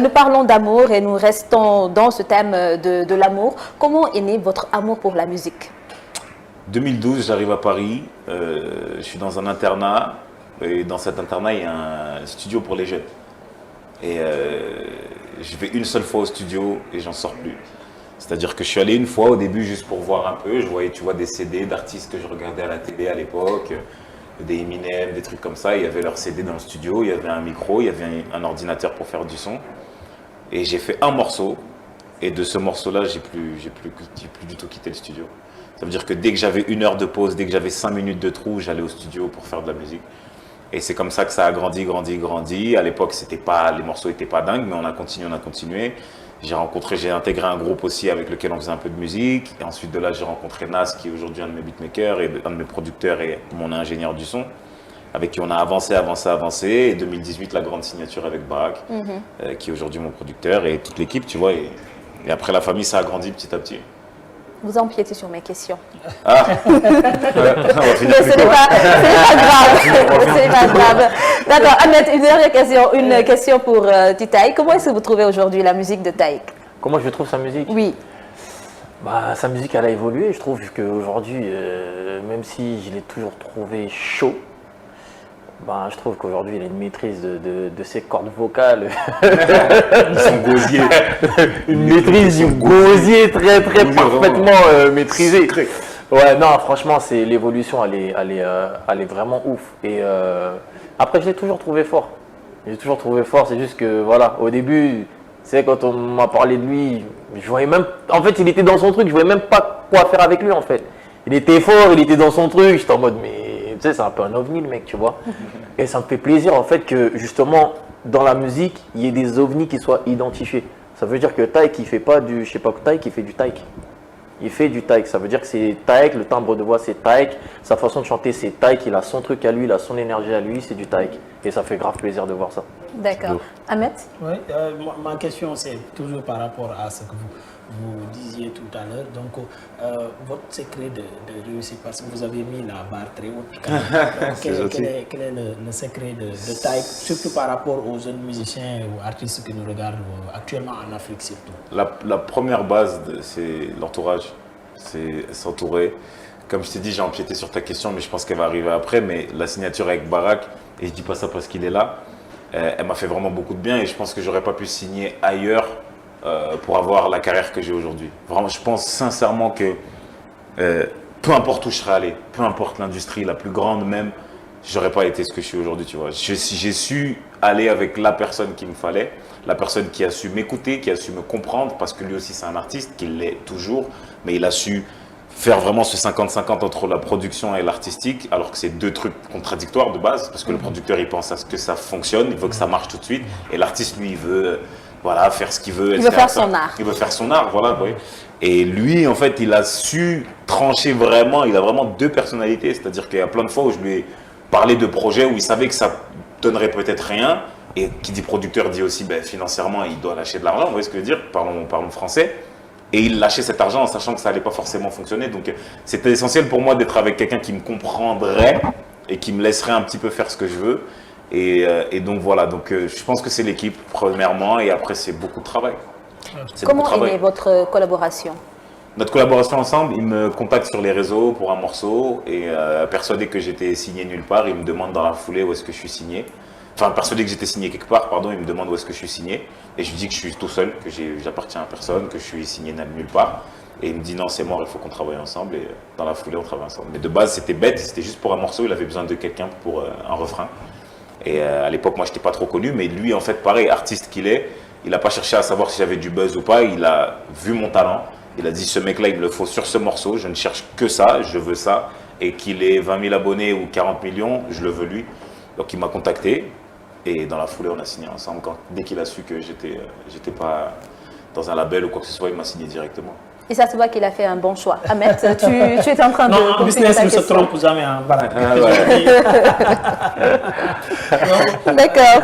Nous parlons d'amour et nous restons dans ce thème de l'amour. Comment est né votre amour pour la musique? 2012, j'arrive à Paris, je suis dans un internat, et dans cet internat, il y a un studio pour les jeunes. Et je vais une seule fois au studio et j'en sors plus. C'est-à-dire que je suis allé une fois au début juste pour voir un peu, je voyais, tu vois, des CD d'artistes que je regardais à la télé à l'époque, des Eminem, des trucs comme ça, il y avait leur CD dans le studio, il y avait un micro, il y avait un ordinateur pour faire du son. Et j'ai fait un morceau, et de ce morceau-là, j'ai plus du tout quitté le studio. Ça veut dire que dès que j'avais 1 heure de pause, dès que j'avais 5 minutes de trou, j'allais au studio pour faire de la musique. Et c'est comme ça que ça a grandi, grandi, grandi. À l'époque, les morceaux n'étaient pas dingues, mais on a continué, on a continué. J'ai intégré un groupe aussi avec lequel on faisait un peu de musique. Et ensuite de là, j'ai rencontré Nas, qui est aujourd'hui un de mes beatmakers, et un de mes producteurs et mon ingénieur du son, avec qui on a avancé, avancé, avancé. Et 2018, la grande signature avec Barak, qui est aujourd'hui mon producteur, et toute l'équipe, tu vois. Et après, la famille, ça a grandi petit à petit. Vous empiétez sur mes questions. Ah Mais ce n'est pas grave. C'est pas grave. D'accord, Ahmed, une dernière question. Une question pour Titaï. Comment est-ce que vous trouvez aujourd'hui la musique de Taïk? Comment je trouve sa musique? Oui. Bah, sa musique, elle a évolué. Je trouve qu'aujourd'hui, même si je l'ai toujours trouvé chaud, bah, je trouve qu'aujourd'hui, il a une maîtrise de ses cordes vocales. Son gosier. Une maîtrise du gosier très, très parfaitement maîtrisée. Ouais, non, franchement, l'évolution, elle est vraiment ouf. Et après, je l'ai toujours trouvé fort. C'est juste que, voilà, au début, c'est quand on m'a parlé de lui, je voyais même. En fait, il était dans son truc, je voyais même pas quoi faire avec lui, en fait. Il était fort, il était dans son truc, j'étais en mode, mais tu sais, c'est un peu un ovni, le mec, tu vois. Et ça me fait plaisir, en fait, que justement, dans la musique, il y ait des ovnis qui soient identifiés. Ça veut dire que Taïk, il fait pas du, je sais pas, Taïk, il fait du Taïk. Il fait du Taïk, ça veut dire que c'est Taïk, le timbre de voix c'est Taïk, sa façon de chanter c'est Taïk, il a son truc à lui, il a son énergie à lui, c'est du Taïk. Et ça fait grave plaisir de voir ça. D'accord. Ahmed? Oui, ma question c'est toujours par rapport à ce que vous disiez tout à l'heure. Donc, votre secret de réussite, parce que vous avez mis la barre très haute. Quel est le secret de Taïk, surtout par rapport aux jeunes musiciens ou artistes qui nous regardent actuellement en Afrique surtout? La première base, c'est l'entourage. C'est s'entourer. Comme je t'ai dit, j'ai empiété sur ta question, mais je pense qu'elle va arriver après. Mais la signature avec Barak, et je dis pas ça parce qu'il est là, elle m'a fait vraiment beaucoup de bien et je pense que j'aurais pas pu signer ailleurs pour avoir la carrière que j'ai aujourd'hui. Vraiment, je pense sincèrement que peu importe où je serais allé, peu importe l'industrie la plus grande même, j'aurais pas été ce que je suis aujourd'hui, tu vois. J'ai su aller avec la personne qu'il me fallait, la personne qui a su m'écouter, qui a su me comprendre, parce que lui aussi c'est un artiste, qu'il l'est toujours, mais il a su faire vraiment ce 50-50 entre la production et l'artistique, alors que c'est deux trucs contradictoires de base, parce que le producteur il pense à ce que ça fonctionne, il veut que ça marche tout de suite, et l'artiste lui il veut voilà, faire ce qu'il veut. Il veut faire son art. Il veut faire son art, voilà. Oui. Et lui en fait il a su trancher vraiment, il a vraiment deux personnalités, c'est-à-dire qu'il y a plein de fois où je lui ai parlé de projets où il savait que ça donnerait peut-être rien, et qui dit producteur dit aussi ben, financièrement il doit lâcher de l'argent, vous voyez ce que je veux dire, parlons français. Et il lâchait cet argent en sachant que ça n'allait pas forcément fonctionner. Donc c'était essentiel pour moi d'être avec quelqu'un qui me comprendrait et qui me laisserait un petit peu faire ce que je veux. Et donc voilà, donc, je pense que c'est l'équipe premièrement et après c'est beaucoup de travail. Comment est née votre collaboration? Notre collaboration ensemble, il me contacte sur les réseaux pour un morceau et persuadé que j'étais signé nulle part, il me demande dans la foulée où est-ce que je suis signé. Enfin, persuadé que j'étais signé quelque part, pardon, il me demande où est-ce que je suis signé. Et je lui dis que je suis tout seul, que j'appartiens à personne, que je suis signé nulle part. Et il me dit non, c'est mort, il faut qu'on travaille ensemble. Et dans la foulée, on travaille ensemble. Mais de base, c'était bête, c'était juste pour un morceau, il avait besoin de quelqu'un pour un refrain. Et à l'époque, moi, je n'étais pas trop connu, mais lui, en fait, pareil, artiste qu'il est, il n'a pas cherché à savoir si j'avais du buzz ou pas. Il a vu mon talent. Il a dit, ce mec-là, il me le faut sur ce morceau. Je ne cherche que ça, je veux ça. Et qu'il ait 20 000 abonnés ou 40 millions, je le veux lui. Donc, il m'a contacté. Et dans la foulée, on a signé ensemble. Dès qu'il a su que j'étais pas dans un label ou quoi que ce soit, il m'a signé directement. Et ça se voit qu'il a fait un bon choix. Ahmed, tu es en train de... Non, en business, on ne se trompe jamais. Hein. Voilà. D'accord.